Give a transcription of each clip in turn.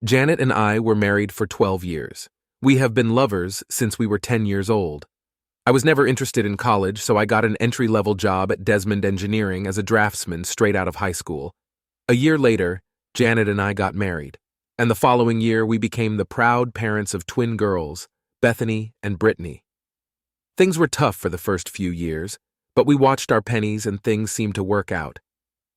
Janet and I were married for 12 years. We have been lovers since we were 10 years old. I was never interested in college, so I got an entry-level job at Desmond Engineering as a draftsman straight out of high school. A year later, Janet and I got married, and the following year we became the proud parents of twin girls, Bethany and Brittany. Things were tough for the first few years, but we watched our pennies and things seemed to work out.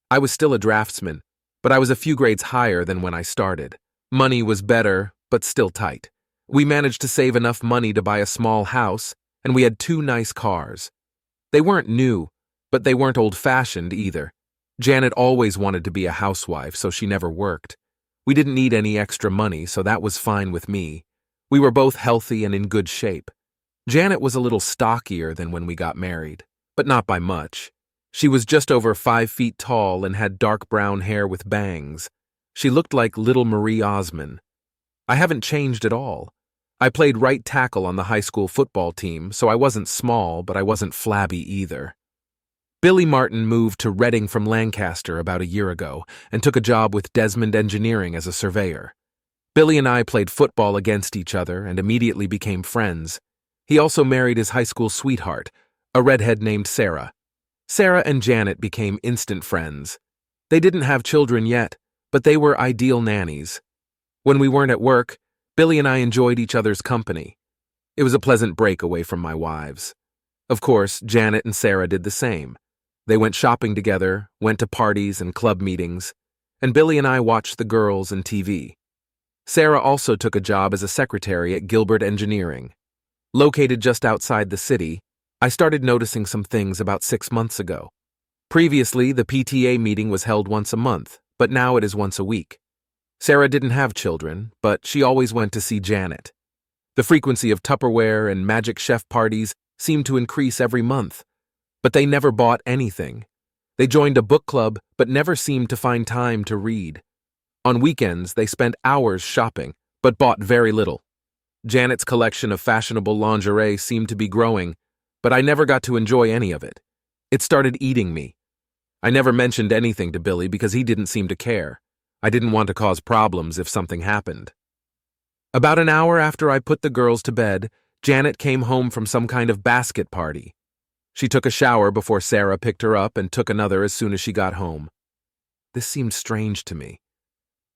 I was still a draftsman, but I was a few grades higher than when I started. Money was better, but still tight. We managed to save enough money to buy a small house, and we had 2 nice cars. They weren't new, but they weren't old-fashioned either. Janet always wanted to be a housewife, so she never worked. We didn't need any extra money, so that was fine with me. We were both healthy and in good shape. Janet was a little stockier than when we got married, but not by much. She was just over 5 feet tall and had dark brown hair with bangs. She looked like little Marie Osmond. I haven't changed at all. I played right tackle on the high school football team, so I wasn't small, but I wasn't flabby either. Billy Martin moved to Reading from Lancaster about a year ago and took a job with Desmond Engineering as a surveyor. Billy and I played football against each other and immediately became friends. He also married his high school sweetheart, a redhead named Sarah. Sarah and Janet became instant friends. They didn't have children yet, but they were ideal nannies. When we weren't at work, Billy and I enjoyed each other's company. It was a pleasant break away from my wives. Of course, Janet and Sarah did the same. They went shopping together, went to parties and club meetings, and Billy and I watched the girls and TV. Sarah also took a job as a secretary at Gilbert Engineering. Located just outside the city, I started noticing some things about 6 months ago. Previously, the PTA meeting was held once a month, but now it is once a week. Sarah didn't have children, but she always went to see Janet. The frequency of Tupperware and Magic Chef parties seemed to increase every month, but they never bought anything. They joined a book club, but never seemed to find time to read. On weekends, they spent hours shopping, but bought very little. Janet's collection of fashionable lingerie seemed to be growing, but I never got to enjoy any of it. It started eating me. I never mentioned anything to Billy because he didn't seem to care. I didn't want to cause problems if something happened. About an hour after I put the girls to bed, Janet came home from some kind of basket party. She took a shower before Sarah picked her up and took another as soon as she got home. This seemed strange to me.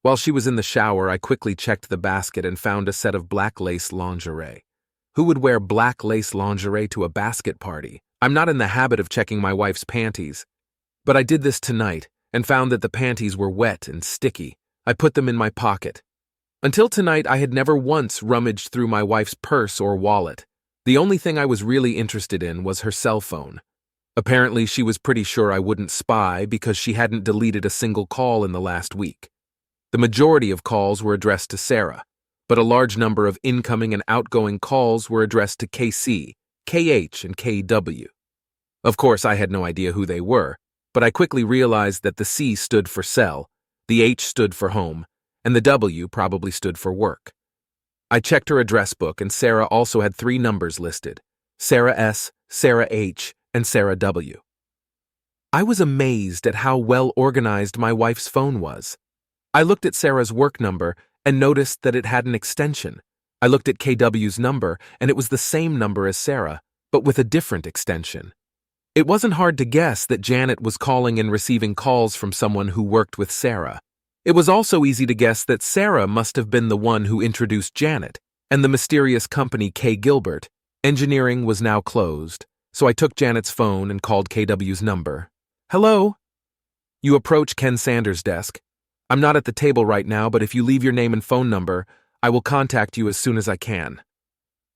While she was in the shower, I quickly checked the basket and found a set of black lace lingerie. Who would wear black lace lingerie to a basket party? I'm not in the habit of checking my wife's panties. But I did this tonight and found that the panties were wet and sticky. I put them in my pocket. Until tonight, I had never once rummaged through my wife's purse or wallet. The only thing I was really interested in was her cell phone. Apparently, she was pretty sure I wouldn't spy because she hadn't deleted a single call in the last week. The majority of calls were addressed to Sarah, but a large number of incoming and outgoing calls were addressed to KC, KH, and KW. Of course, I had no idea who they were, but I quickly realized that the C stood for cell, the H stood for home, and the W probably stood for work. I checked her address book, and Sarah also had 3 numbers listed: Sarah S., Sarah H., and Sarah W. I was amazed at how well organized my wife's phone was. I looked at Sarah's work number and noticed that it had an extension. I looked at KW's number, and it was the same number as Sarah, but with a different extension. It wasn't hard to guess that Janet was calling and receiving calls from someone who worked with Sarah. It was also easy to guess that Sarah must have been the one who introduced Janet, and the mysterious company K. Gilbert. Engineering was now closed, so I took Janet's phone and called KW's number. Hello? You approach Ken Sanders' desk. I'm not at the table right now, but if you leave your name and phone number, I will contact you as soon as I can.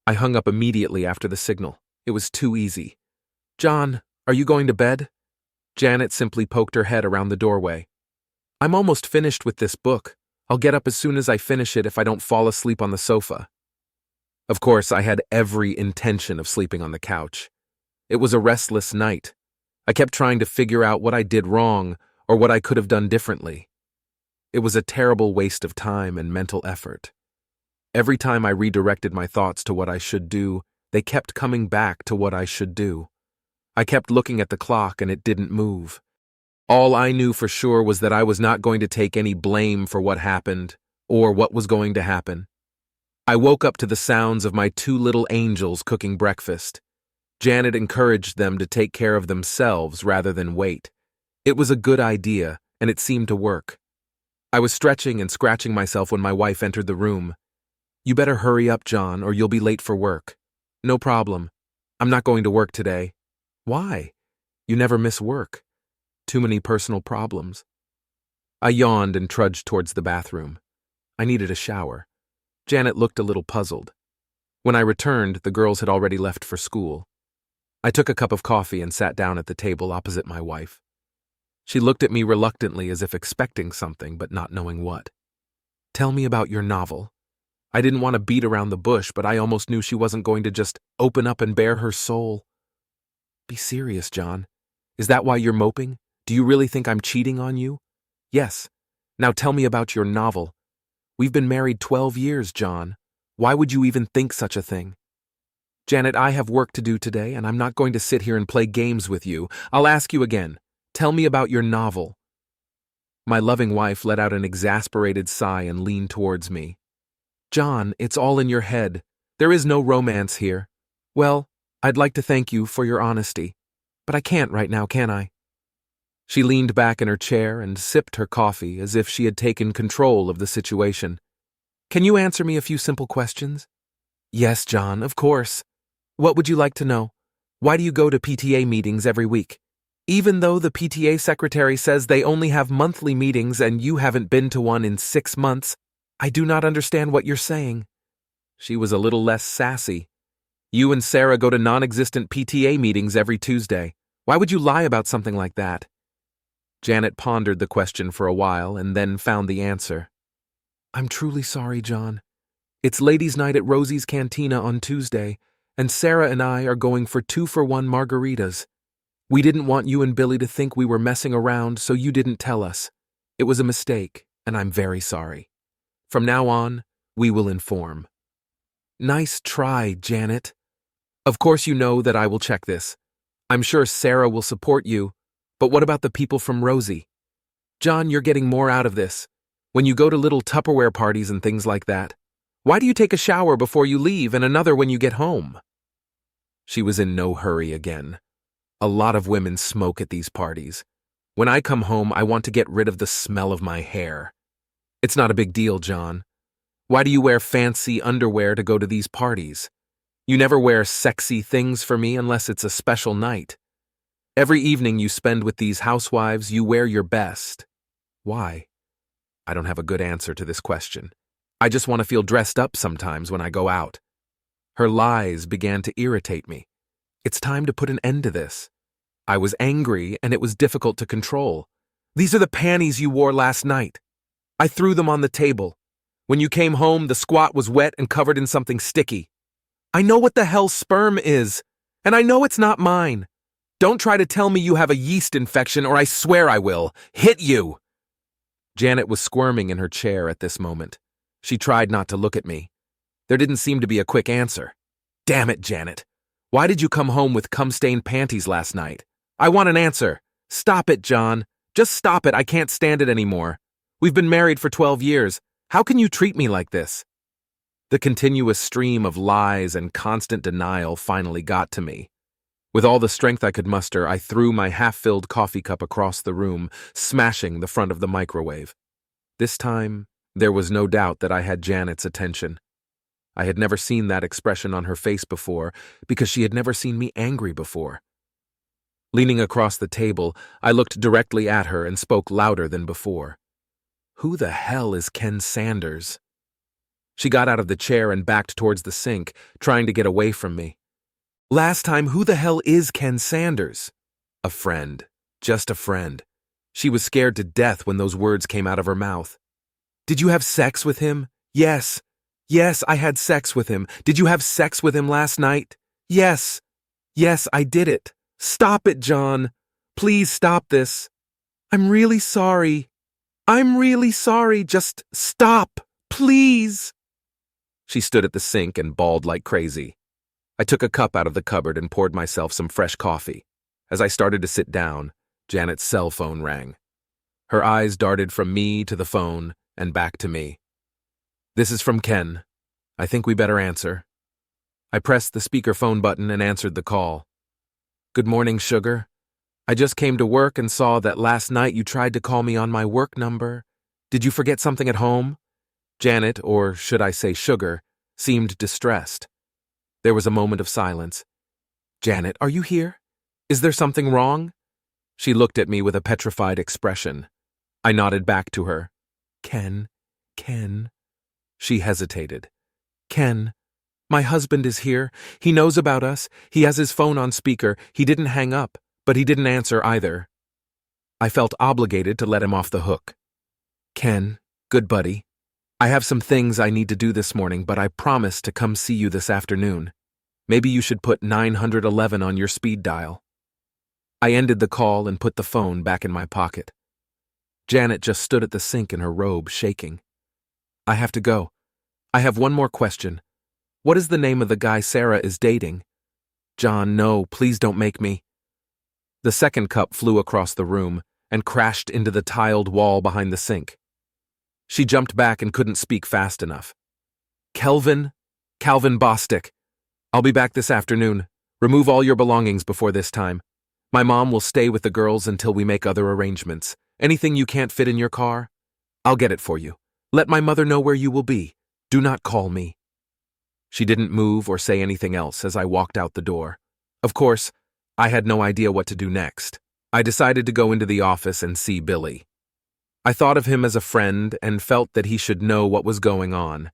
I hung up immediately after the signal. It was too easy. John, are you going to bed? Janet simply poked her head around the doorway. I'm almost finished with this book. I'll get up as soon as I finish it if I don't fall asleep on the sofa. Of course, I had every intention of sleeping on the couch. It was a restless night. I kept trying to figure out what I did wrong or what I could have done differently. It was a terrible waste of time and mental effort. Every time I redirected my thoughts to what I should do, they kept coming back to what I should do. I kept looking at the clock and it didn't move. All I knew for sure was that I was not going to take any blame for what happened or what was going to happen. I woke up to the sounds of my two little angels cooking breakfast. Janet encouraged them to take care of themselves rather than wait. It was a good idea, and it seemed to work. I was stretching and scratching myself when my wife entered the room. "You better hurry up, John, or you'll be late for work." "No problem. I'm not going to work today." "Why? You never miss work." "Too many personal problems." I yawned and trudged towards the bathroom. I needed a shower. Janet looked a little puzzled. When I returned, the girls had already left for school. I took a cup of coffee and sat down at the table opposite my wife. She looked at me reluctantly as if expecting something but not knowing what. "Tell me about your novel." I didn't want to beat around the bush, but I almost knew she wasn't going to just open up and bare her soul. "Be serious, John. Is that why you're moping? Do you really think I'm cheating on you?" "Yes. Now tell me about your novel." "We've been married 12 years, John. Why would you even think such a thing?" "Janet, I have work to do today, and I'm not going to sit here and play games with you. I'll ask you again. Tell me about your novel." My loving wife let out an exasperated sigh and leaned towards me. "John, it's all in your head. There is no romance here." "Well, I'd like to thank you for your honesty, but I can't right now, can I?" She leaned back in her chair and sipped her coffee as if she had taken control of the situation. "Can you answer me a few simple questions?" "Yes, John, of course. What would you like to know? Why do you go to PTA meetings every week? Even though the PTA secretary says they only have monthly meetings and you haven't been to one in 6 months, I do not understand what you're saying." She was a little less sassy. "You and Sarah go to non-existent PTA meetings every Tuesday. Why would you lie about something like that?" Janet pondered the question for a while and then found the answer. "I'm truly sorry, John. It's ladies' night at Rosie's Cantina on Tuesday, and Sarah and I are going for 2-for-1 margaritas. We didn't want you and Billy to think we were messing around, so you didn't tell us. It was a mistake, and I'm very sorry. From now on, we will inform." "Nice try, Janet. Of course you know that I will check this. I'm sure Sarah will support you, but what about the people from Rosie? John, you're getting more out of this. When you go to little Tupperware parties and things like that, why do you take a shower before you leave and another when you get home?" She was in no hurry again. "A lot of women smoke at these parties. When I come home, I want to get rid of the smell of my hair. It's not a big deal, John. Why do you wear fancy underwear to go to these parties? You never wear sexy things for me unless it's a special night. Every evening you spend with these housewives, you wear your best. Why?" I don't have a good answer to this question. I just want to feel dressed up sometimes when I go out. Her lies began to irritate me. It's time to put an end to this. I was angry, and it was difficult to control. "These are the panties you wore last night. I threw them on the table. When you came home, the squat was wet and covered in something sticky. I know what the hell sperm is, and I know it's not mine. Don't try to tell me you have a yeast infection, or I swear I will hit you." Janet was squirming in her chair at this moment. She tried not to look at me. There didn't seem to be a quick answer. "Damn it, Janet. Why did you come home with cum-stained panties last night? I want an answer. Stop it, John. Just stop it. I can't stand it anymore. We've been married for 12 years. How can you treat me like this?" The continuous stream of lies and constant denial finally got to me. With all the strength I could muster, I threw my half-filled coffee cup across the room, smashing the front of the microwave. This time, there was no doubt that I had Janet's attention. I had never seen that expression on her face before, because she had never seen me angry before. Leaning across the table, I looked directly at her and spoke louder than before. "Who the hell is Ken Sanders?" She got out of the chair and backed towards the sink, trying to get away from me. "Last time, who the hell is Ken Sanders?" "A friend. Just a friend." She was scared to death when those words came out of her mouth. "Did you have sex with him?" "Yes. Yes, I had sex with him. Did you have sex with him last night?" "Yes. Yes, I did it. Stop it, John. Please stop this. I'm really sorry. I'm really sorry. Just stop, please." She stood at the sink and bawled like crazy. I took a cup out of the cupboard and poured myself some fresh coffee. As I started to sit down, Janet's cell phone rang. Her eyes darted from me to the phone and back to me. This is from Ken. I think we better answer. I pressed the speakerphone button and answered the call. Good morning, sugar. I just came to work and saw that last night you tried to call me on my work number. Did you forget something at home? Janet, or should I say Sugar, seemed distressed. There was a moment of silence. Janet, are you here? Is there something wrong? She looked at me with a petrified expression. I nodded back to her. Ken. She hesitated. Ken, my husband is here. He knows about us. He has his phone on speaker. He didn't hang up, but he didn't answer either. I felt obligated to let him off the hook. Ken, good buddy. I have some things I need to do this morning, but I promise to come see you this afternoon. Maybe you should put 911 on your speed dial. I ended the call and put the phone back in my pocket. Janet just stood at the sink in her robe, shaking. I have to go. I have one more question. What is the name of the guy Sarah is dating? John, no, please don't make me. The second cup flew across the room and crashed into the tiled wall behind the sink. She jumped back and couldn't speak fast enough. Calvin Bostic. I'll be back this afternoon. Remove all your belongings before this time. My mom will stay with the girls until we make other arrangements. Anything you can't fit in your car, I'll get it for you. Let my mother know where you will be. Do not call me. She didn't move or say anything else as I walked out the door. Of course, I had no idea what to do next. I decided to go into the office and see Billy. I thought of him as a friend and felt that he should know what was going on.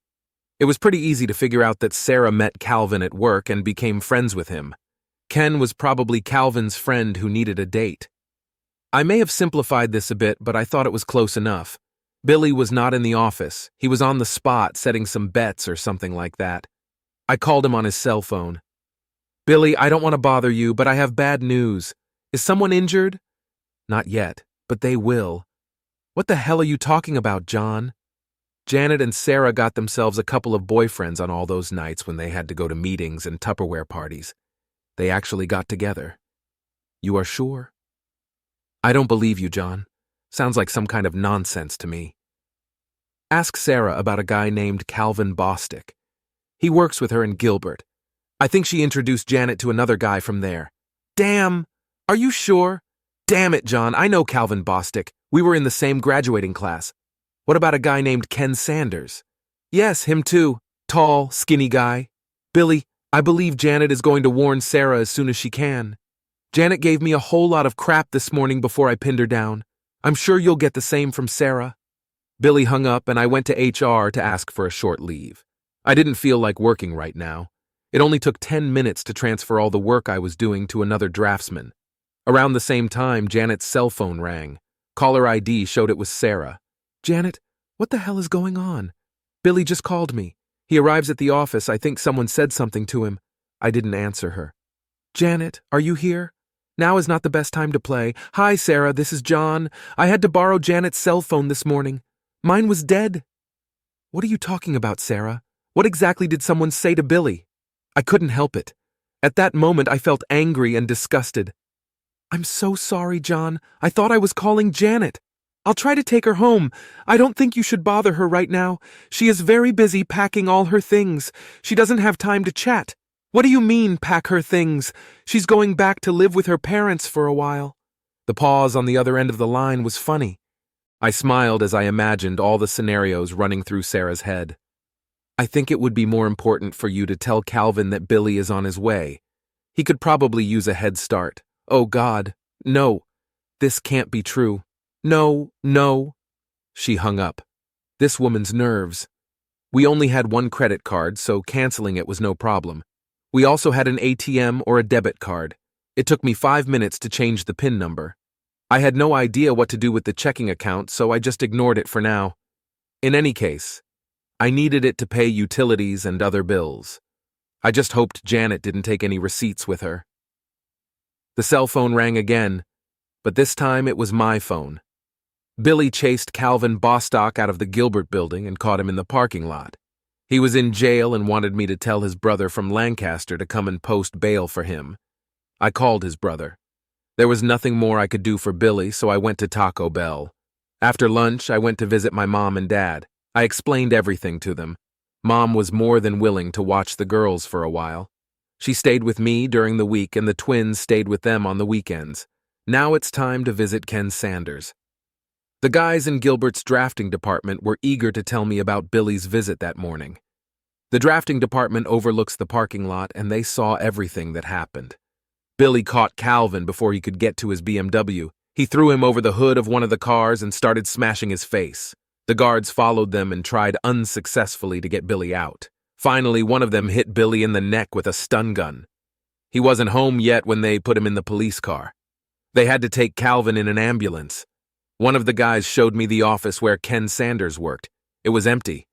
It was pretty easy to figure out that Sarah met Calvin at work and became friends with him. Ken was probably Calvin's friend who needed a date. I may have simplified this a bit, but I thought it was close enough. Billy was not in the office. He was on the spot setting some bets or something like that. I called him on his cell phone. Billy, I don't want to bother you, but I have bad news. Is someone injured? Not yet, but they will. What the hell are you talking about, John? Janet and Sarah got themselves a couple of boyfriends on all those nights when they had to go to meetings and Tupperware parties. They actually got together. You are sure? I don't believe you, John. Sounds like some kind of nonsense to me. Ask Sarah about a guy named Calvin Bostic. He works with her in Gilbert. I think she introduced Janet to another guy from there. Damn! Are you sure? Damn it, John, I know Calvin Bostic. We were in the same graduating class. What about a guy named Ken Sanders? Yes, him too. Tall, skinny guy. Billy, I believe Janet is going to warn Sarah as soon as she can. Janet gave me a whole lot of crap this morning before I pinned her down. I'm sure you'll get the same from Sarah. Billy hung up and I went to HR to ask for a short leave. I didn't feel like working right now. It only took 10 minutes to transfer all the work I was doing to another draftsman. Around the same time, Janet's cell phone rang. Caller ID showed it was Sarah. Janet, what the hell is going on? Billy just called me. He arrives at the office. I think someone said something to him. I didn't answer her. Janet, are you here? Now is not the best time to play. Hi, Sarah, this is John. I had to borrow Janet's cell phone this morning. Mine was dead. What are you talking about, Sarah? What exactly did someone say to Billy? I couldn't help it. At that moment, I felt angry and disgusted. I'm so sorry, John. I thought I was calling Janet. I'll try to take her home. I don't think you should bother her right now. She is very busy packing all her things. She doesn't have time to chat. What do you mean, pack her things? She's going back to live with her parents for a while. The pause on the other end of the line was funny. I smiled as I imagined all the scenarios running through Sarah's head. I think it would be more important for you to tell Calvin that Billy is on his way. He could probably use a head start. Oh God, no. This can't be true. No. She hung up. This woman's nerves. We only had one credit card, so canceling it was no problem. We also had an ATM or a debit card. It took me 5 minutes to change the PIN number. I had no idea what to do with the checking account, so I just ignored it for now. In any case, I needed it to pay utilities and other bills. I just hoped Janet didn't take any receipts with her. The cell phone rang again, but this time it was my phone. Billy chased Calvin Bostock out of the Gilbert building and caught him in the parking lot. He was in jail and wanted me to tell his brother from Lancaster to come and post bail for him. I called his brother. There was nothing more I could do for Billy, so I went to Taco Bell. After lunch, I went to visit my mom and dad. I explained everything to them. Mom was more than willing to watch the girls for a while. She stayed with me during the week and the twins stayed with them on the weekends. Now it's time to visit Ken Sanders. The guys in Gilbert's drafting department were eager to tell me about Billy's visit that morning. The drafting department overlooks the parking lot and they saw everything that happened. Billy caught Calvin before he could get to his BMW. He threw him over the hood of one of the cars and started smashing his face. The guards followed them and tried unsuccessfully to get Billy out. Finally, one of them hit Billy in the neck with a stun gun. He wasn't home yet when they put him in the police car. They had to take Calvin in an ambulance. One of the guys showed me the office where Ken Sanders worked. It was empty.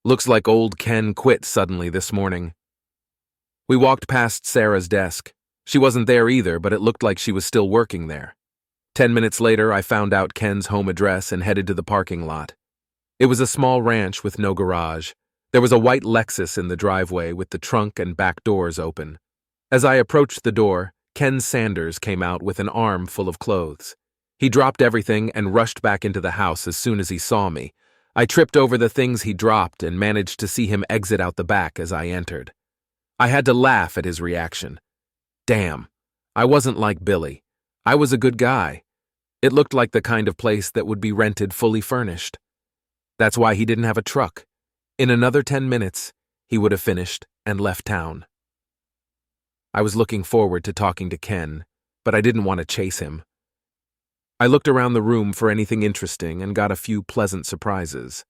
Looks like old Ken quit suddenly this morning. We walked past Sarah's desk. She wasn't there either, but it looked like she was still working there. 10 minutes later, I found out Ken's home address and headed to the parking lot. It was a small ranch with no garage. There was a white Lexus in the driveway with the trunk and back doors open. As I approached the door, Ken Sanders came out with an arm full of clothes. He dropped everything and rushed back into the house as soon as he saw me. I tripped over the things he dropped and managed to see him exit out the back as I entered. I had to laugh at his reaction. Damn, I wasn't like Billy. I was a good guy. It looked like the kind of place that would be rented fully furnished. That's why he didn't have a truck. In another 10 minutes, he would have finished and left town. I was looking forward to talking to Ken, but I didn't want to chase him. I looked around the room for anything interesting and got a few pleasant surprises.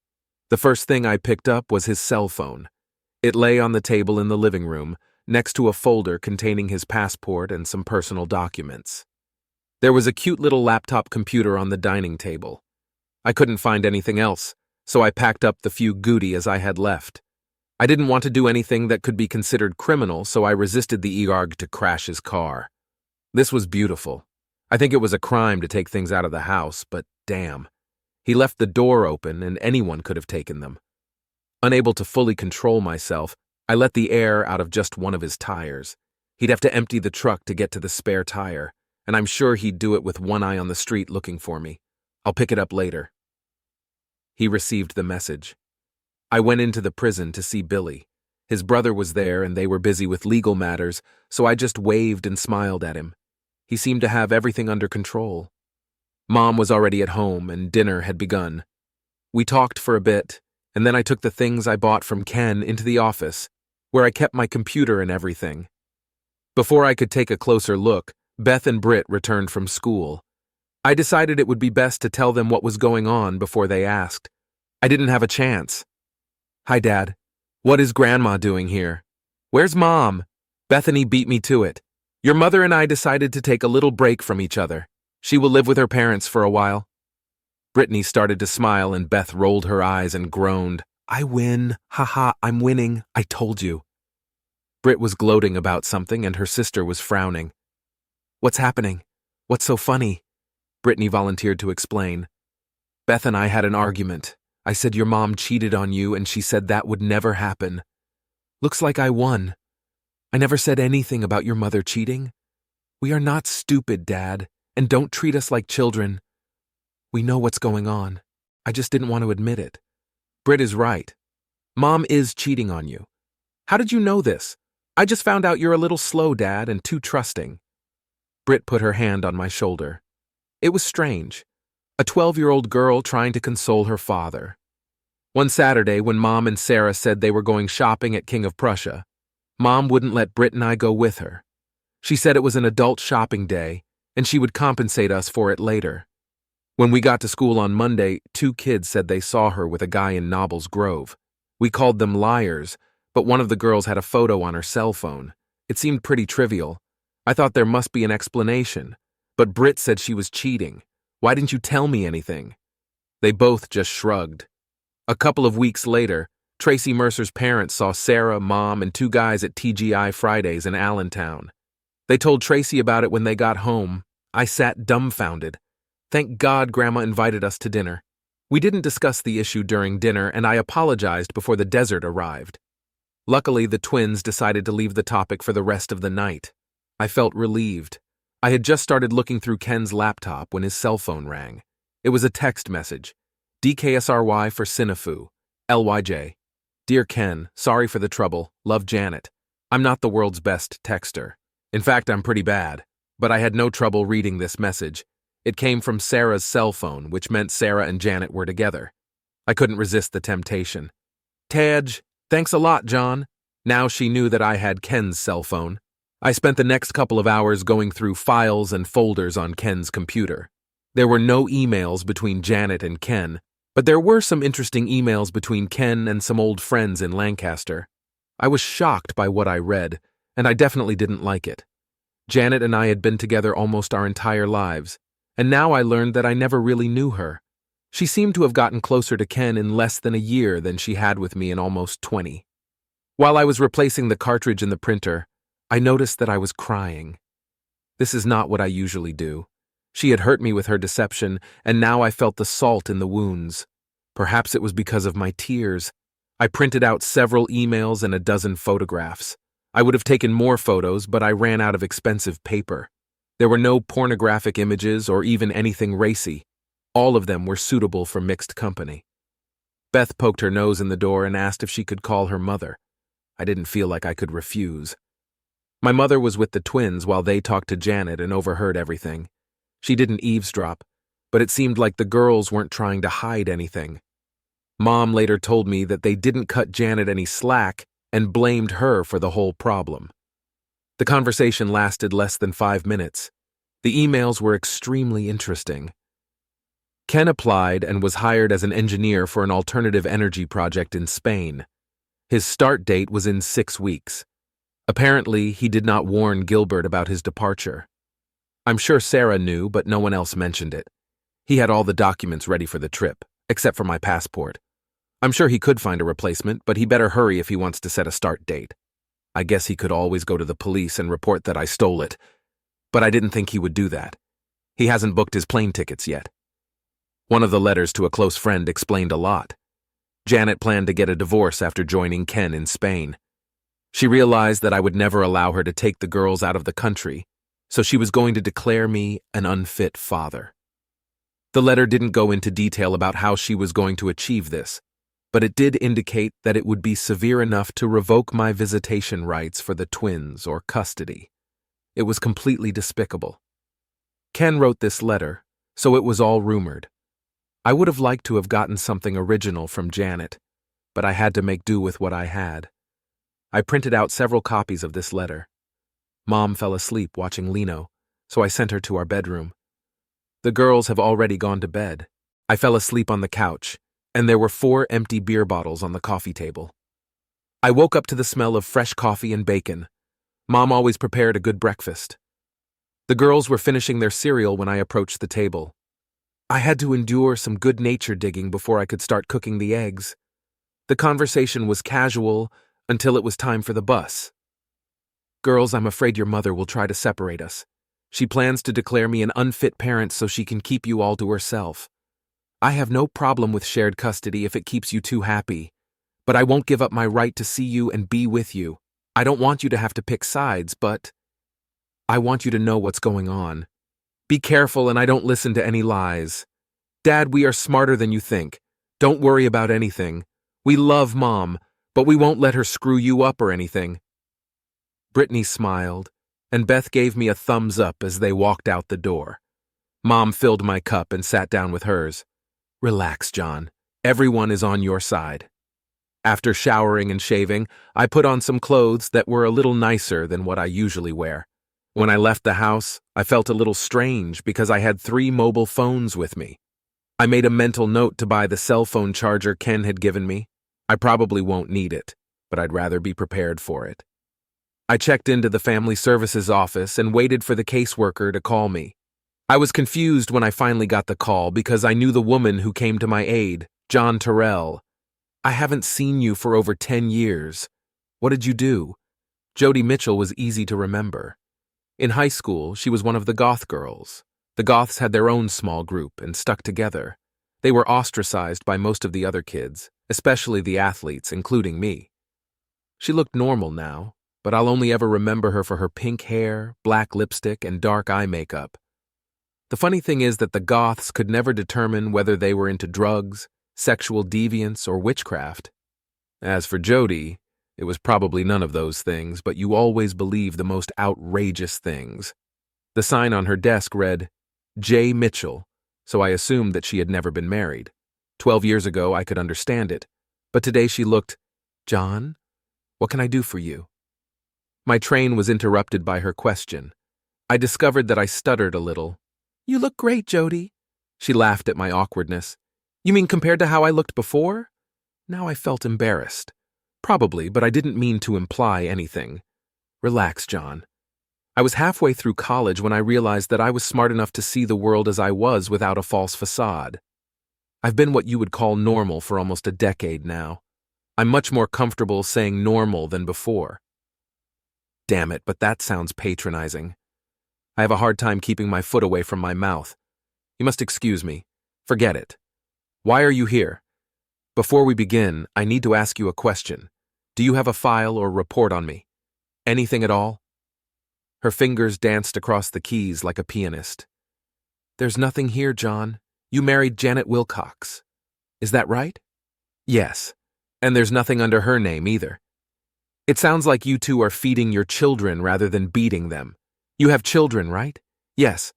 The first thing I picked up was his cell phone. It lay on the table in the living room, next to a folder containing his passport and some personal documents. There was a cute little laptop computer on the dining table. I couldn't find anything else, so I packed up the few goodies I had left. I didn't want to do anything that could be considered criminal, so I resisted the urge to crash his car. This was beautiful. I think it was a crime to take things out of the house, but damn. He left the door open and anyone could have taken them. Unable to fully control myself, I let the air out of just one of his tires. He'd have to empty the truck to get to the spare tire, and I'm sure he'd do it with one eye on the street looking for me. I'll pick it up later. He received the message. I went into the prison to see Billy. His brother was there and they were busy with legal matters, so I just waved and smiled at him. He seemed to have everything under control. Mom was already at home and dinner had begun. We talked for a bit, and then I took the things I bought from Ken into the office, where I kept my computer and everything. Before I could take a closer look, Beth and Britt returned from school. I decided it would be best to tell them what was going on before they asked. I didn't have a chance. Hi, Dad. What is Grandma doing here? Where's Mom? Bethany beat me to it. Your mother and I decided to take a little break from each other. She will live with her parents for a while. Brittany started to smile and Beth rolled her eyes and groaned. I win. Haha, I'm winning. I told you. Britt was gloating about something and her sister was frowning. What's happening? What's so funny? Brittany volunteered to explain. Beth and I had an argument. I said your mom cheated on you and she said that would never happen. Looks like I won. I never said anything about your mother cheating. We are not stupid, Dad, and don't treat us like children. We know what's going on. I just didn't want to admit it. Britt is right. Mom is cheating on you. How did you know this? I just found out you're a little slow, Dad, and too trusting. Britt put her hand on my shoulder. It was strange. A 12-year-old girl trying to console her father. One Saturday, when Mom and Sarah said they were going shopping at King of Prussia, Mom wouldn't let Britt and I go with her. She said it was an adult shopping day, and she would compensate us for it later. When we got to school on Monday, 2 kids said they saw her with a guy in Nobles Grove. We called them liars, but one of the girls had a photo on her cell phone. It seemed pretty trivial. I thought there must be an explanation, but Britt said she was cheating. Why didn't you tell me anything? They both just shrugged. A couple of weeks later, Tracy Mercer's parents saw Sarah, Mom, and 2 guys at TGI Fridays in Allentown. They told Tracy about it when they got home. I sat dumbfounded. Thank God Grandma invited us to dinner. We didn't discuss the issue during dinner, and I apologized before the dessert arrived. Luckily, the twins decided to leave the topic for the rest of the night. I felt relieved. I had just started looking through Ken's laptop when his cell phone rang. It was a text message. DKSRY for Sinafu. LYJ. Dear Ken, sorry for the trouble. Love, Janet. I'm not the world's best texter. In fact, I'm pretty bad. But I had no trouble reading this message. It came from Sarah's cell phone, which meant Sarah and Janet were together. I couldn't resist the temptation. Taj, thanks a lot, John. Now she knew that I had Ken's cell phone. I spent the next couple of hours going through files and folders on Ken's computer. There were no emails between Janet and Ken, but there were some interesting emails between Ken and some old friends in Lancaster. I was shocked by what I read, and I definitely didn't like it. Janet and I had been together almost our entire lives, and now I learned that I never really knew her. She seemed to have gotten closer to Ken in less than a year than she had with me in almost 20. While I was replacing the cartridge in the printer, I noticed that I was crying. This is not what I usually do. She had hurt me with her deception, and now I felt the salt in the wounds. Perhaps it was because of my tears. I printed out several emails and a dozen photographs. I would have taken more photos, but I ran out of expensive paper. There were no pornographic images or even anything racy. All of them were suitable for mixed company. Beth poked her nose in the door and asked if she could call her mother. I didn't feel like I could refuse. My mother was with the twins while they talked to Janet and overheard everything. She didn't eavesdrop, but it seemed like the girls weren't trying to hide anything. Mom later told me that they didn't cut Janet any slack and blamed her for the whole problem. The conversation lasted less than 5 minutes. The emails were extremely interesting. Ken applied and was hired as an engineer for an alternative energy project in Spain. His start date was in 6 weeks. Apparently, he did not warn Gilbert about his departure. I'm sure Sarah knew, but no one else mentioned it. He had all the documents ready for the trip, except for my passport. I'm sure he could find a replacement, but he better hurry if he wants to set a start date. I guess he could always go to the police and report that I stole it, but I didn't think he would do that. He hasn't booked his plane tickets yet. One of the letters to a close friend explained a lot. Janet planned to get a divorce after joining Ken in Spain. She realized that I would never allow her to take the girls out of the country, so she was going to declare me an unfit father. The letter didn't go into detail about how she was going to achieve this, but it did indicate that it would be severe enough to revoke my visitation rights for the twins or custody. It was completely despicable. Ken wrote this letter, so it was all rumored. I would have liked to have gotten something original from Janet, but I had to make do with what I had. I printed out several copies of this letter. Mom fell asleep watching Lino, so I sent her to our bedroom. The girls have already gone to bed. I fell asleep on the couch, and there were 4 empty beer bottles on the coffee table. I woke up to the smell of fresh coffee and bacon. Mom always prepared a good breakfast. The girls were finishing their cereal when I approached the table. I had to endure some good nature digging before I could start cooking the eggs. The conversation was casual until it was time for the bus. Girls, I'm afraid your mother will try to separate us. She plans to declare me an unfit parent so she can keep you all to herself. I have no problem with shared custody if it keeps you two happy, but I won't give up my right to see you and be with you. I don't want you to have to pick sides, but I want you to know what's going on. Be careful and I don't listen to any lies. Dad, we are smarter than you think. Don't worry about anything. We love Mom, but we won't let her screw you up or anything. Brittany smiled, and Beth gave me a thumbs up as they walked out the door. Mom filled my cup and sat down with hers. Relax, John. Everyone is on your side. After showering and shaving, I put on some clothes that were a little nicer than what I usually wear. When I left the house, I felt a little strange because I had 3 mobile phones with me. I made a mental note to buy the cell phone charger Ken had given me. I probably won't need it, but I'd rather be prepared for it. I checked into the family services office and waited for the caseworker to call me. I was confused when I finally got the call because I knew the woman who came to my aid, John Terrell. I haven't seen you for over 10 years. What did you do? Jody Mitchell was easy to remember. In high school, she was one of the goth girls. The goths had their own small group and stuck together. They were ostracized by most of the other kids, especially the athletes, including me. She looked normal now, but I'll only ever remember her for her pink hair, black lipstick, and dark eye makeup. The funny thing is that the goths could never determine whether they were into drugs, sexual deviance, or witchcraft. As for Jody, it was probably none of those things, but you always believe the most outrageous things. The sign on her desk read, J. Mitchell, so I assumed that she had never been married. 12 years ago, I could understand it, but today she looked, John, what can I do for you? My train was interrupted by her question. I discovered that I stuttered a little. You look great, Jody. She laughed at my awkwardness. You mean compared to how I looked before? Now I felt embarrassed. Probably, but I didn't mean to imply anything. Relax, John. I was halfway through college when I realized that I was smart enough to see the world as I was without a false facade. I've been what you would call normal for almost a decade now. I'm much more comfortable saying normal than before. Damn it, but that sounds patronizing. I have a hard time keeping my foot away from my mouth. You must excuse me. Forget it. Why are you here? Before we begin, I need to ask you a question. Do you have a file or report on me? Anything at all? Her fingers danced across the keys like a pianist. There's nothing here, John. You married Janet Wilcox. Is that right? Yes. And there's nothing under her name either. It sounds like you two are feeding your children rather than beating them. You have children, right? Yes.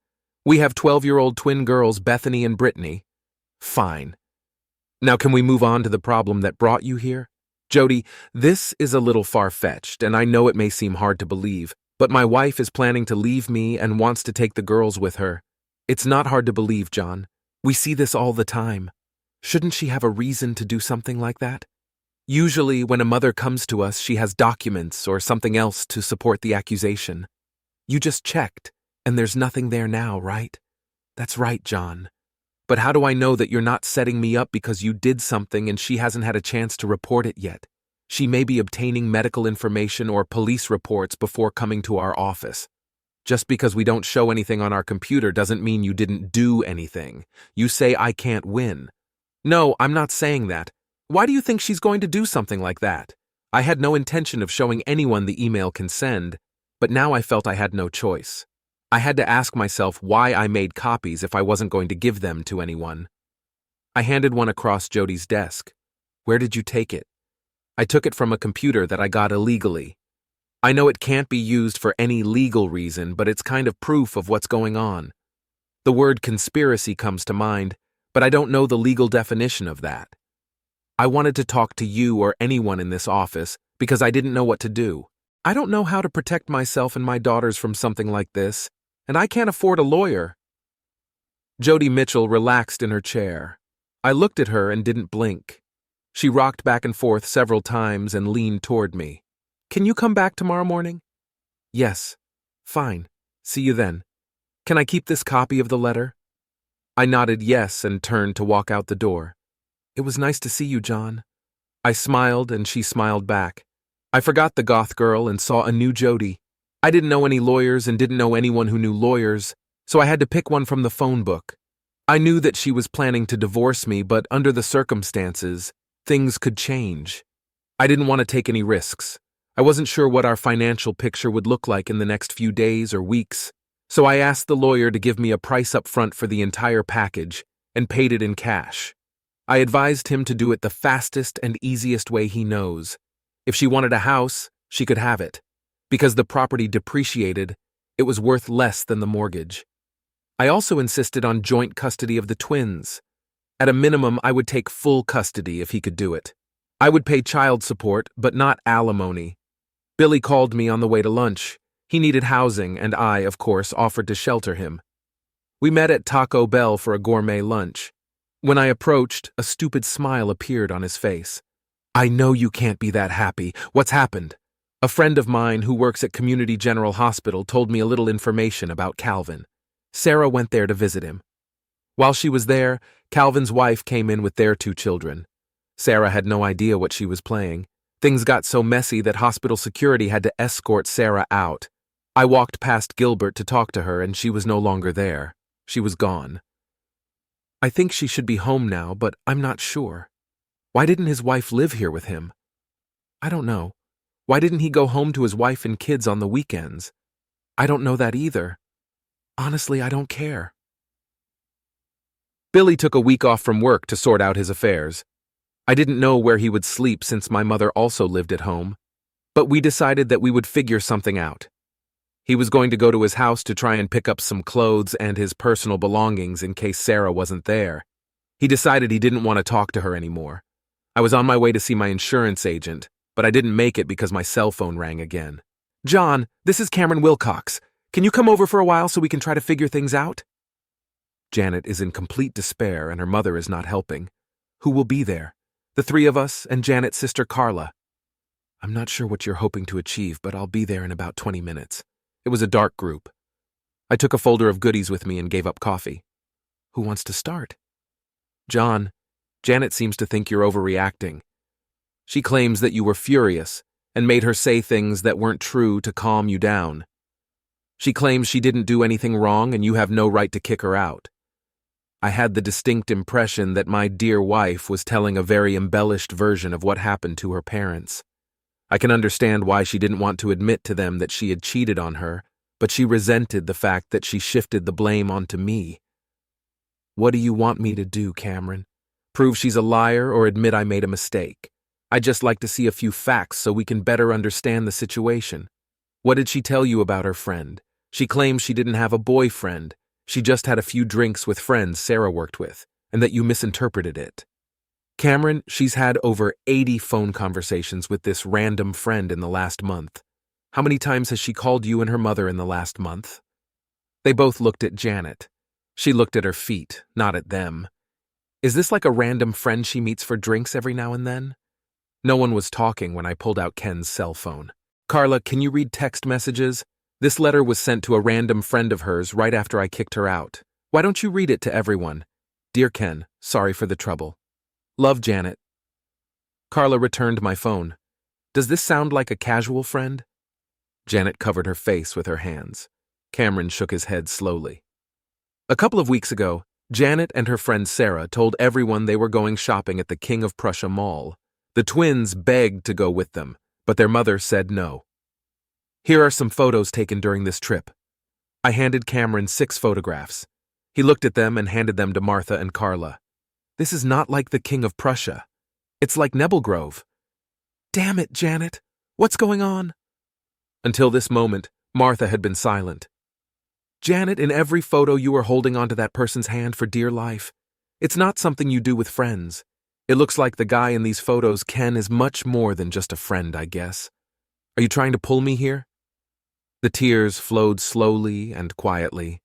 We have 12-year-old twin girls, Bethany and Brittany. Fine. Now can we move on to the problem that brought you here? Jody, this is a little far-fetched, and I know it may seem hard to believe, but my wife is planning to leave me and wants to take the girls with her. It's not hard to believe, John. We see this all the time. Shouldn't she have a reason to do something like that? Usually, when a mother comes to us, she has documents or something else to support the accusation. You just checked, and there's nothing there now, right? That's right, John. But how do I know that you're not setting me up because you did something and she hasn't had a chance to report it yet? She may be obtaining medical information or police reports before coming to our office. Just because we don't show anything on our computer doesn't mean you didn't do anything. You say I can't win. No, I'm not saying that. Why do you think she's going to do something like that? I had no intention of showing anyone the email can send, but now I felt I had no choice. I had to ask myself why I made copies if I wasn't going to give them to anyone. I handed one across Jody's desk. Where did you take it? I took it from a computer that I got illegally. I know it can't be used for any legal reason, but it's kind of proof of what's going on. The word conspiracy comes to mind, but I don't know the legal definition of that. I wanted to talk to you or anyone in this office because I didn't know what to do. I don't know how to protect myself and my daughters from something like this, and I can't afford a lawyer. Jody Mitchell relaxed in her chair. I looked at her and didn't blink. She rocked back and forth several times and leaned toward me. Can you come back tomorrow morning? Yes. Fine. See you then. Can I keep this copy of the letter? I nodded yes and turned to walk out the door. It was nice to see you, John. I smiled and she smiled back. I forgot the goth girl and saw a new Jody. I didn't know any lawyers and didn't know anyone who knew lawyers, so I had to pick one from the phone book. I knew that she was planning to divorce me, but under the circumstances, things could change. I didn't want to take any risks. I wasn't sure what our financial picture would look like in the next few days or weeks, so I asked the lawyer to give me a price up front for the entire package and paid it in cash. I advised him to do it the fastest and easiest way he knows. If she wanted a house, she could have it. Because the property depreciated, it was worth less than the mortgage. I also insisted on joint custody of the twins. At a minimum, I would take full custody if he could do it. I would pay child support, but not alimony. Billy called me on the way to lunch. He needed housing, and I, of course, offered to shelter him. We met at Taco Bell for a gourmet lunch. When I approached, a stupid smile appeared on his face. I know you can't be that happy. What's happened? A friend of mine who works at Community General Hospital told me a little information about Calvin. Sarah went there to visit him. While she was there, Calvin's wife came in with their 2 children. Sarah had no idea what she was playing. Things got so messy that hospital security had to escort Sarah out. I walked past Gilbert to talk to her, and she was no longer there. She was gone. I think she should be home now, but I'm not sure. Why didn't his wife live here with him? I don't know. Why didn't he go home to his wife and kids on the weekends? I don't know that either. Honestly, I don't care. Billy took a week off from work to sort out his affairs. I didn't know where he would sleep since my mother also lived at home, but we decided that we would figure something out. He was going to go to his house to try and pick up some clothes and his personal belongings in case Sarah wasn't there. He decided he didn't want to talk to her anymore. I was on my way to see my insurance agent, but I didn't make it because my cell phone rang again. "John, this is Cameron Wilcox. Can you come over for a while so we can try to figure things out?" Janet is in complete despair and her mother is not helping. Who will be there? The three of us and Janet's sister Carla. "I'm not sure what you're hoping to achieve, but I'll be there in about 20 minutes. It was a dark group. I took a folder of goodies with me and gave up coffee. Who wants to start? "John, Janet seems to think you're overreacting. She claims that you were furious and made her say things that weren't true to calm you down. She claims she didn't do anything wrong and you have no right to kick her out. I had the distinct impression that my dear wife was telling a very embellished version of what happened to her parents. I can understand why she didn't want to admit to them that she had cheated on her, but she resented the fact that she shifted the blame onto me. What do you want me to do, Cameron? Prove she's a liar or admit I made a mistake? I'd just like to see a few facts so we can better understand the situation. What did she tell you about her friend? She claims she didn't have a boyfriend. She just had a few drinks with friends Sarah worked with, and that you misinterpreted it. Cameron, she's had over 80 phone conversations with this random friend in the last month. How many times has she called you and her mother in the last month? They both looked at Janet. She looked at her feet, not at them. Is this like a random friend she meets for drinks every now and then? No one was talking when I pulled out Ken's cell phone. Carla, can you read text messages? This letter was sent to a random friend of hers right after I kicked her out. Why don't you read it to everyone? Dear Ken, sorry for the trouble. Love, Janet. Carla returned my phone. Does this sound like a casual friend? Janet covered her face with her hands. Cameron shook his head slowly. A couple of weeks ago, Janet and her friend Sarah told everyone they were going shopping at the King of Prussia Mall. The twins begged to go with them, but their mother said no. Here are some photos taken during this trip. I handed Cameron 6 photographs. He looked at them and handed them to Martha and Carla. This is not like the King of Prussia. It's like Nebelgrove. Damn it, Janet. What's going on? Until this moment, Martha had been silent. Janet, in every photo you are holding onto that person's hand for dear life. It's not something you do with friends. It looks like the guy in these photos, Ken, is much more than just a friend, I guess. Are you trying to pull me here? The tears flowed slowly and quietly.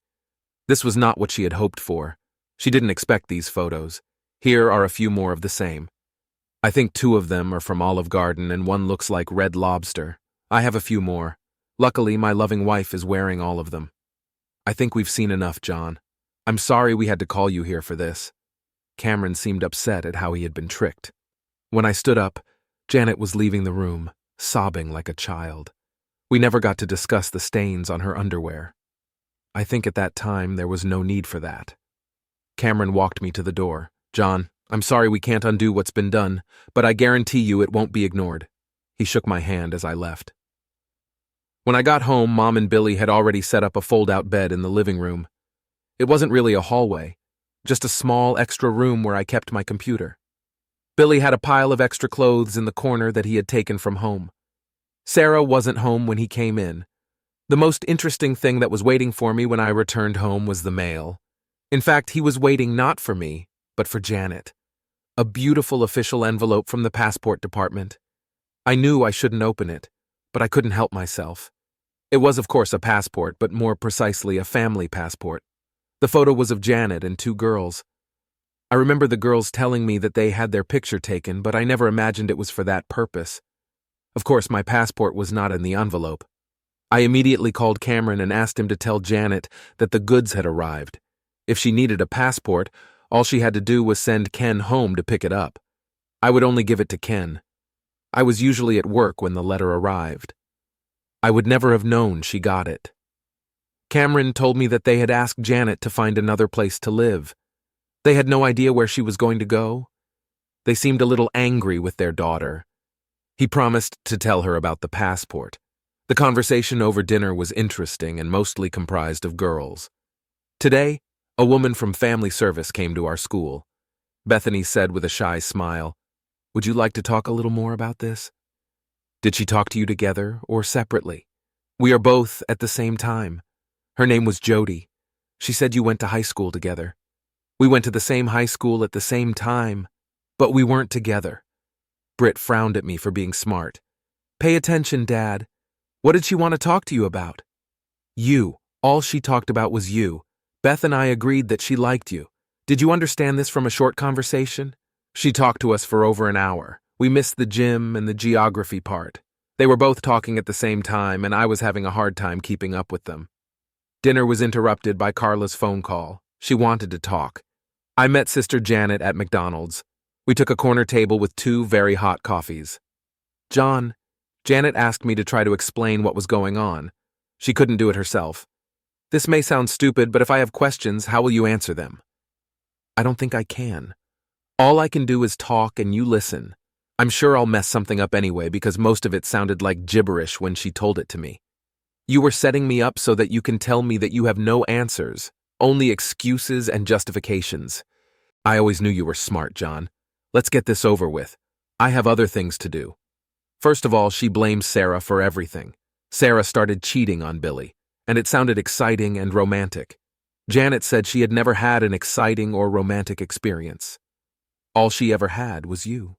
This was not what she had hoped for. She didn't expect these photos. Here are a few more of the same. I think 2 of them are from Olive Garden and 1 looks like Red Lobster. I have a few more. Luckily, my loving wife is wearing all of them. I think we've seen enough, John. I'm sorry we had to call you here for this. Cameron seemed upset at how he had been tricked. When I stood up, Janet was leaving the room, sobbing like a child. We never got to discuss the stains on her underwear. I think at that time there was no need for that. Cameron walked me to the door. John, I'm sorry we can't undo what's been done, but I guarantee you it won't be ignored. He shook my hand as I left. When I got home, Mom and Billy had already set up a fold-out bed in the living room. It wasn't really a hallway, just a small extra room where I kept my computer. Billy had a pile of extra clothes in the corner that he had taken from home. Sarah wasn't home when he came in. The most interesting thing that was waiting for me when I returned home was the mail. In fact, he was waiting not for me, but for Janet. A beautiful official envelope from the passport department. I knew I shouldn't open it, but I couldn't help myself. It was, of course, a passport, but more precisely a family passport. The photo was of Janet and 2 girls. I remember the girls telling me that they had their picture taken, but I never imagined it was for that purpose. Of course, my passport was not in the envelope. I immediately called Cameron and asked him to tell Janet that the goods had arrived. If she needed a passport, all she had to do was send Ken home to pick it up. I would only give it to Ken. I was usually at work when the letter arrived. I would never have known she got it. Cameron told me that they had asked Janet to find another place to live. They had no idea where she was going to go. They seemed a little angry with their daughter. He promised to tell her about the passport. The conversation over dinner was interesting and mostly comprised of girls. Today, A woman from family service came to our school. Bethany said with a shy smile, "Would you like to talk a little more about this?" "Did she talk to you together or separately?" "We are both at the same time. Her name was Jody. She said you went to high school together." "We went to the same high school at the same time, but we weren't together." Britt frowned at me for being smart. "Pay attention, Dad. What did she want to talk to you about?" "You. All she talked about was you. Beth and I agreed that she liked you. Did you understand this from a short conversation?" "She talked to us for over an hour. We missed the gym and the geography part. They were both talking at the same time, and I was having a hard time keeping up with them." Dinner was interrupted by Carla's phone call. She wanted to talk. I met Sister Janet at McDonald's. We took a corner table with 2 very hot coffees. "John," Janet asked me to try to explain what was going on. She couldn't do it herself. "This may sound stupid, but if I have questions, how will you answer them?" "I don't think I can. All I can do is talk and you listen. I'm sure I'll mess something up anyway because most of it sounded like gibberish when she told it to me. You were setting me up so that you can tell me that you have no answers, only excuses and justifications. I always knew you were smart, John. Let's get this over with. I have other things to do." First of all, she blamed Sarah for everything. Sarah started cheating on Billy, and it sounded exciting and romantic. Janet said she had never had an exciting or romantic experience. All she ever had was you.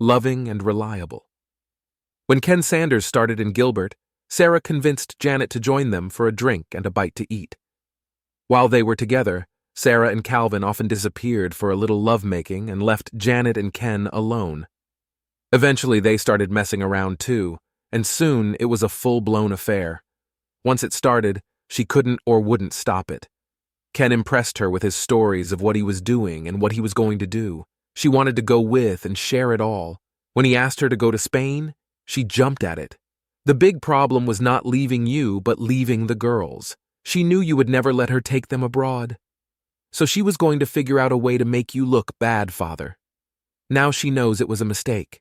Loving and reliable. When Ken Sanders started in Gilbert, Sarah convinced Janet to join them for a drink and a bite to eat. While they were together, Sarah and Calvin often disappeared for a little lovemaking and left Janet and Ken alone. Eventually, they started messing around too, and soon it was a full-blown affair. Once it started, she couldn't or wouldn't stop it. Ken impressed her with his stories of what he was doing and what he was going to do. She wanted to go with and share it all. When he asked her to go to Spain, she jumped at it. The big problem was not leaving you, but leaving the girls. She knew you would never let her take them abroad. So she was going to figure out a way to make you look bad, Father. Now she knows it was a mistake.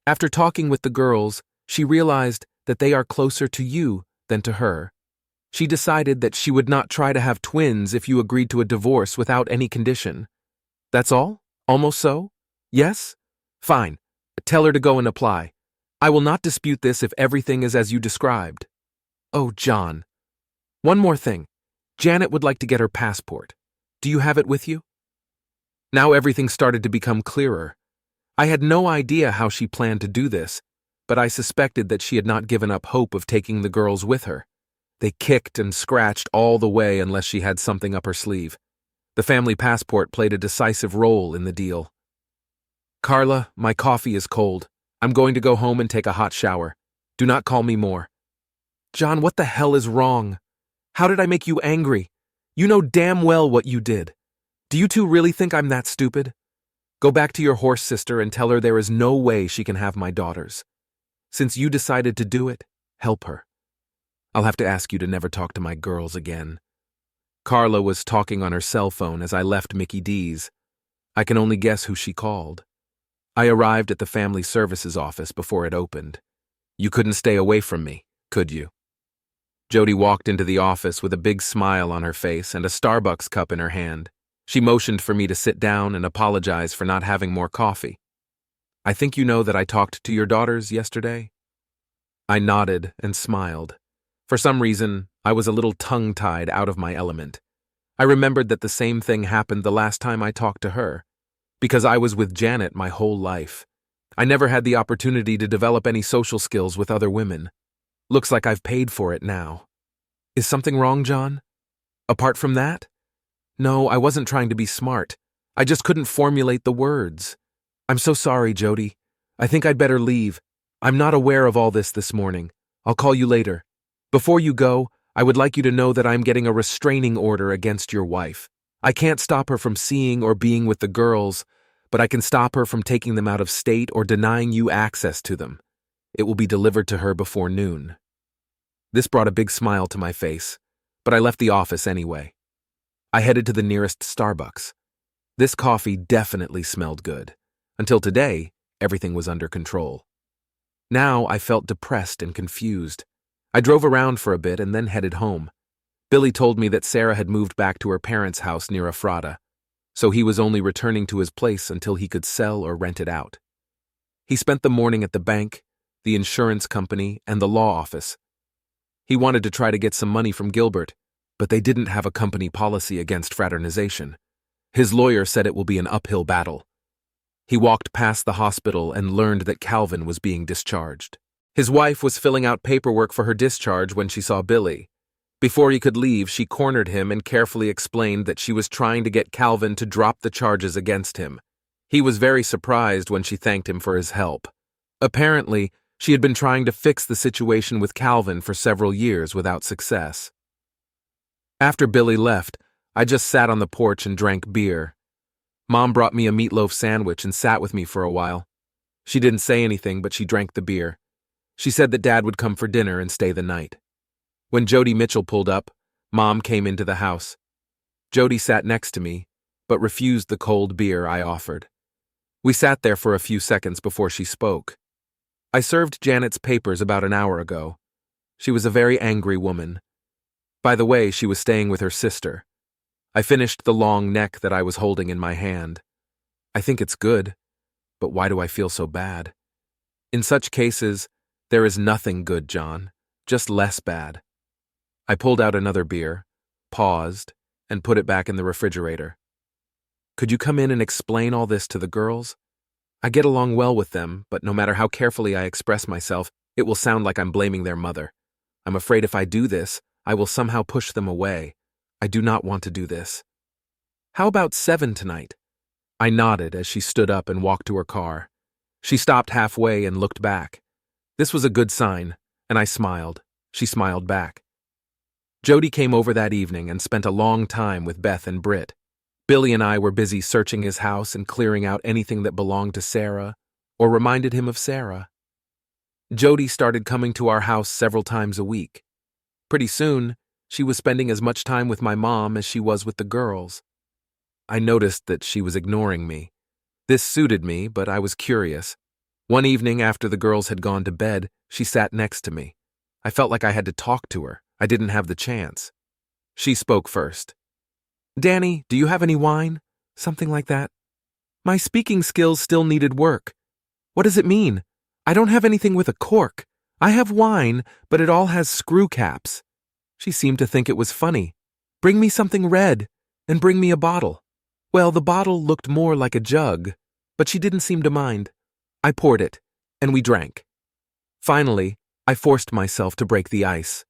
After talking with the girls, she realized that they are closer to you than to her. She decided that she would not try to have twins if you agreed to a divorce without any condition. That's all? Almost so? Yes? Fine. Tell her to go and apply. I will not dispute this if everything is as you described. Oh, John. One more thing. Janet would like to get her passport. Do you have it with you? Now everything started to become clearer. I had no idea how she planned to do this, but I suspected that she had not given up hope of taking the girls with her. They kicked and scratched all the way unless she had something up her sleeve. The family passport played a decisive role in the deal. "Carla, my coffee is cold. I'm going to go home and take a hot shower. Do not call me more." "John, what the hell is wrong? How did I make you angry? You know damn well what you did. Do you two really think I'm that stupid? Go back to your horse sister and tell her there is no way she can have my daughters. Since you decided to do it, help her. I'll have to ask you to never talk to my girls again." Carla was talking on her cell phone as I left Mickey D's. I can only guess who she called. I arrived at the family services office before it opened. "You couldn't stay away from me, could you?" Jody walked into the office with a big smile on her face and a Starbucks cup in her hand. She motioned for me to sit down and apologize for not having more coffee. "I think you know that I talked to your daughters yesterday?" I nodded and smiled. For some reason, I was a little tongue-tied out of my element. I remembered that the same thing happened the last time I talked to her, because I was with Janet my whole life. I never had the opportunity to develop any social skills with other women. Looks like I've paid for it now. Is something wrong, John? Apart from that? No, I wasn't trying to be smart. I just couldn't formulate the words. I'm so sorry, Jody. I think I'd better leave. I'm not aware of all this morning. I'll call you later. Before you go, I would like you to know that I'm getting a restraining order against your wife. I can't stop her from seeing or being with the girls, but I can stop her from taking them out of state or denying you access to them. It will be delivered to her before noon. This brought a big smile to my face, but I left the office anyway. I headed to the nearest Starbucks. This coffee definitely smelled good. Until today, everything was under control. Now I felt depressed and confused. I drove around for a bit and then headed home. Billy told me that Sarah had moved back to her parents' house near Ephrata, so he was only returning to his place until he could sell or rent it out. He spent the morning at the bank, the insurance company, and the law office. He wanted to try to get some money from Gilbert, but they didn't have a company policy against fraternization. His lawyer said it will be an uphill battle. He walked past the hospital and learned that Calvin was being discharged. His wife was filling out paperwork for her discharge when she saw Billy. Before he could leave, she cornered him and carefully explained that she was trying to get Calvin to drop the charges against him. He was very surprised when she thanked him for his help. Apparently, she had been trying to fix the situation with Calvin for several years without success. After Billy left, I just sat on the porch and drank beer. Mom brought me a meatloaf sandwich and sat with me for a while. She didn't say anything, but she drank the beer. She said that Dad would come for dinner and stay the night. When Jody Mitchell pulled up, Mom came into the house. Jody sat next to me, but refused the cold beer I offered. We sat there for a few seconds before she spoke. I served Janet's papers about an hour ago. She was a very angry woman. By the way, she was staying with her sister. I finished the long neck that I was holding in my hand. I think it's good, but why do I feel so bad? In such cases, there is nothing good, John, just less bad. I pulled out another beer, paused, and put it back in the refrigerator. Could you come in and explain all this to the girls? I get along well with them, but no matter how carefully I express myself, it will sound like I'm blaming their mother. I'm afraid if I do this, I will somehow push them away. I do not want to do this. How about 7 tonight? I nodded as she stood up and walked to her car. She stopped halfway and looked back. This was a good sign, and I smiled. She smiled back. Jody came over that evening and spent a long time with Beth and Britt. Billy and I were busy searching his house and clearing out anything that belonged to Sarah or reminded him of Sarah. Jody started coming to our house several times a week. Pretty soon, she was spending as much time with my mom as she was with the girls. I noticed that she was ignoring me. This suited me, but I was curious. One evening after the girls had gone to bed, she sat next to me. I felt like I had to talk to her. I didn't have the chance. She spoke first. Danny, do you have any wine? Something like that. My speaking skills still needed work. What does it mean? I don't have anything with a cork. I have wine, but it all has screw caps. She seemed to think it was funny. Bring me something red, and bring me a bottle. Well, the bottle looked more like a jug, but she didn't seem to mind. I poured it, and we drank. Finally, I forced myself to break the ice.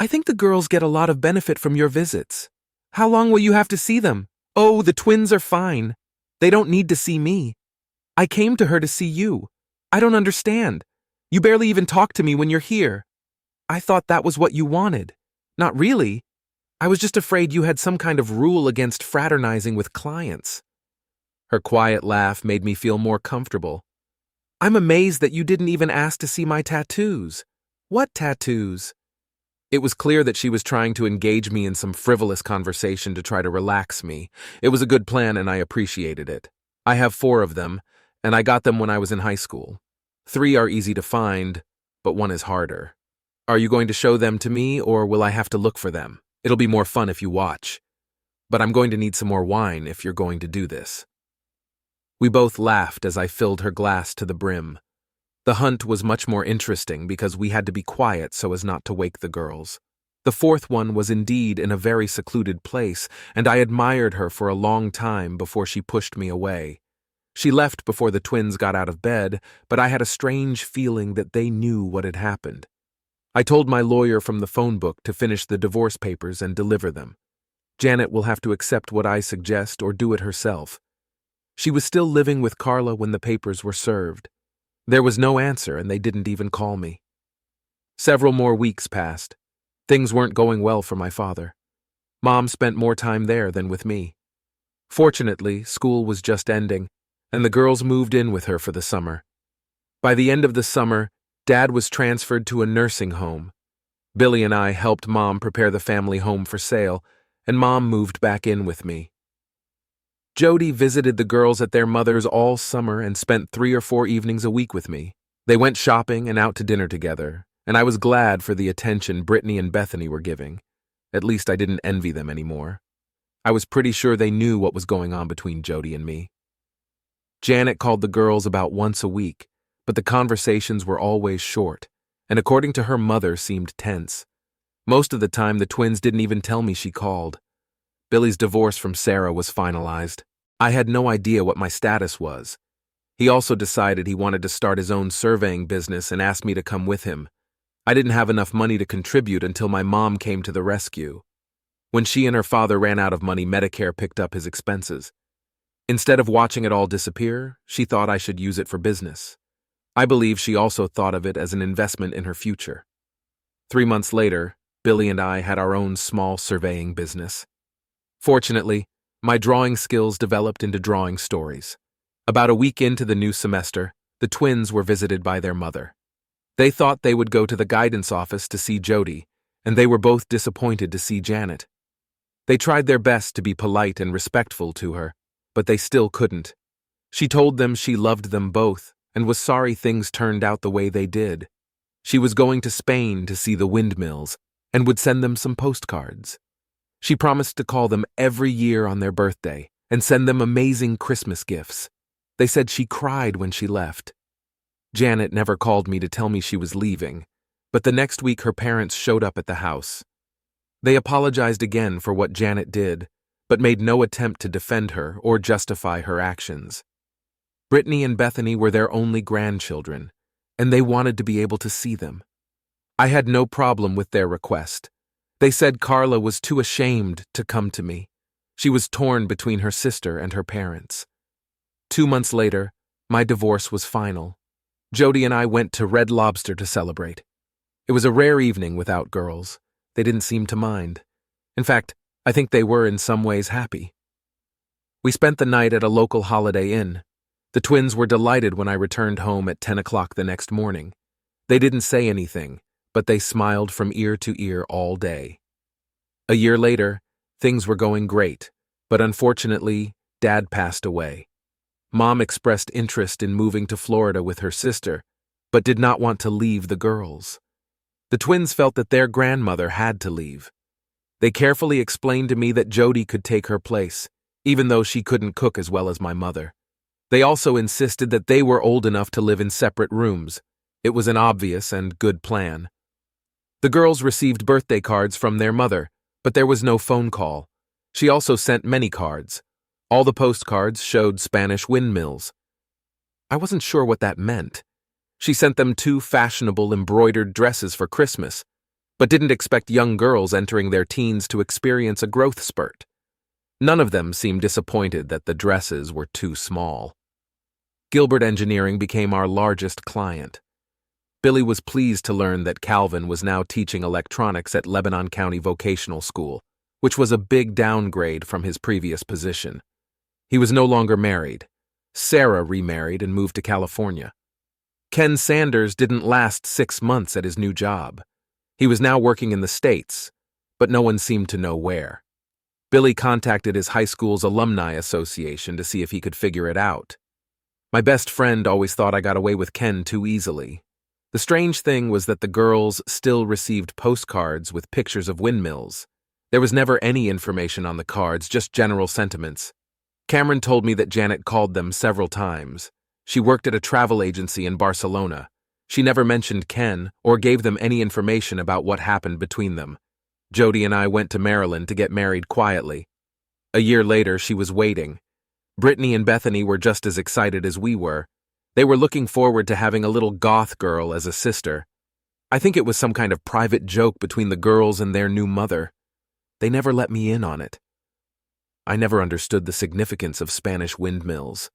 I think the girls get a lot of benefit from your visits. How long will you have to see them? Oh, the twins are fine. They don't need to see me. I came to her to see you. I don't understand. You barely even talk to me when you're here. I thought that was what you wanted. Not really. I was just afraid you had some kind of rule against fraternizing with clients. Her quiet laugh made me feel more comfortable. I'm amazed that you didn't even ask to see my tattoos. What tattoos? It was clear that she was trying to engage me in some frivolous conversation to try to relax me. It was a good plan and I appreciated it. I have 4 of them, and I got them when I was in high school. 3 are easy to find, but 1 is harder. Are you going to show them to me, or will I have to look for them? It'll be more fun if you watch. But I'm going to need some more wine if you're going to do this. We both laughed as I filled her glass to the brim. The hunt was much more interesting because we had to be quiet so as not to wake the girls. The 4th one was indeed in a very secluded place, and I admired her for a long time before she pushed me away. She left before the twins got out of bed, but I had a strange feeling that they knew what had happened. I told my lawyer from the phone book to finish the divorce papers and deliver them. Janet will have to accept what I suggest or do it herself. She was still living with Carla when the papers were served. There was no answer, and they didn't even call me. Several more weeks passed. Things weren't going well for my father. Mom spent more time there than with me. Fortunately, school was just ending, and the girls moved in with her for the summer. By the end of the summer, Dad was transferred to a nursing home. Billy and I helped Mom prepare the family home for sale, and Mom moved back in with me. Jody visited the girls at their mother's all summer and spent 3 or 4 evenings a week with me. They went shopping and out to dinner together, and I was glad for the attention Brittany and Bethany were giving. At least I didn't envy them anymore. I was pretty sure they knew what was going on between Jody and me. Janet called the girls about once a week, but the conversations were always short, and according to her mother, seemed tense. Most of the time, the twins didn't even tell me she called. Billy's divorce from Sarah was finalized. I had no idea what my status was. He also decided he wanted to start his own surveying business and asked me to come with him. I didn't have enough money to contribute until my mom came to the rescue. When she and her father ran out of money, Medicare picked up his expenses. Instead of watching it all disappear, she thought I should use it for business. I believe she also thought of it as an investment in her future. 3 months later, Billy and I had our own small surveying business. Fortunately, my drawing skills developed into drawing stories. About a week into the new semester, the twins were visited by their mother. They thought they would go to the guidance office to see Jody, and they were both disappointed to see Janet. They tried their best to be polite and respectful to her, but they still couldn't. She told them she loved them both and was sorry things turned out the way they did. She was going to Spain to see the windmills and would send them some postcards. She promised to call them every year on their birthday and send them amazing Christmas gifts. They said she cried when she left. Janet never called me to tell me she was leaving, but the next week her parents showed up at the house. They apologized again for what Janet did, but made no attempt to defend her or justify her actions. Brittany and Bethany were their only grandchildren, and they wanted to be able to see them. I had no problem with their request. They said Carla was too ashamed to come to me. She was torn between her sister and her parents. 2 months later, my divorce was final. Jody and I went to Red Lobster to celebrate. It was a rare evening without girls. They didn't seem to mind. In fact, I think they were in some ways happy. We spent the night at a local Holiday Inn. The twins were delighted when I returned home at 10 o'clock the next morning. They didn't say anything, but they smiled from ear to ear all day. A year later, things were going great, but unfortunately, Dad passed away. Mom expressed interest in moving to Florida with her sister, but did not want to leave the girls. The twins felt that their grandmother had to leave. They carefully explained to me that Jody could take her place, even though she couldn't cook as well as my mother. They also insisted that they were old enough to live in separate rooms. It was an obvious and good plan. The girls received birthday cards from their mother, but there was no phone call. She also sent many cards. All the postcards showed Spanish windmills. I wasn't sure what that meant. She sent them 2 fashionable embroidered dresses for Christmas, but didn't expect young girls entering their teens to experience a growth spurt. None of them seemed disappointed that the dresses were too small. Gilbert Engineering became our largest client. Billy was pleased to learn that Calvin was now teaching electronics at Lebanon County Vocational School, which was a big downgrade from his previous position. He was no longer married. Sarah remarried and moved to California. Ken Sanders didn't last 6 months at his new job. He was now working in the States, but no one seemed to know where. Billy contacted his high school's alumni association to see if he could figure it out. My best friend always thought I got away with Ken too easily. The strange thing was that the girls still received postcards with pictures of windmills. There was never any information on the cards, just general sentiments. Cameron told me that Janet called them several times. She worked at a travel agency in Barcelona. She never mentioned Ken or gave them any information about what happened between them. Jody and I went to Maryland to get married quietly. A year later, she was waiting. Brittany and Bethany were just as excited as we were. They were looking forward to having a little goth girl as a sister. I think it was some kind of private joke between the girls and their new mother. They never let me in on it. I never understood the significance of Spanish windmills.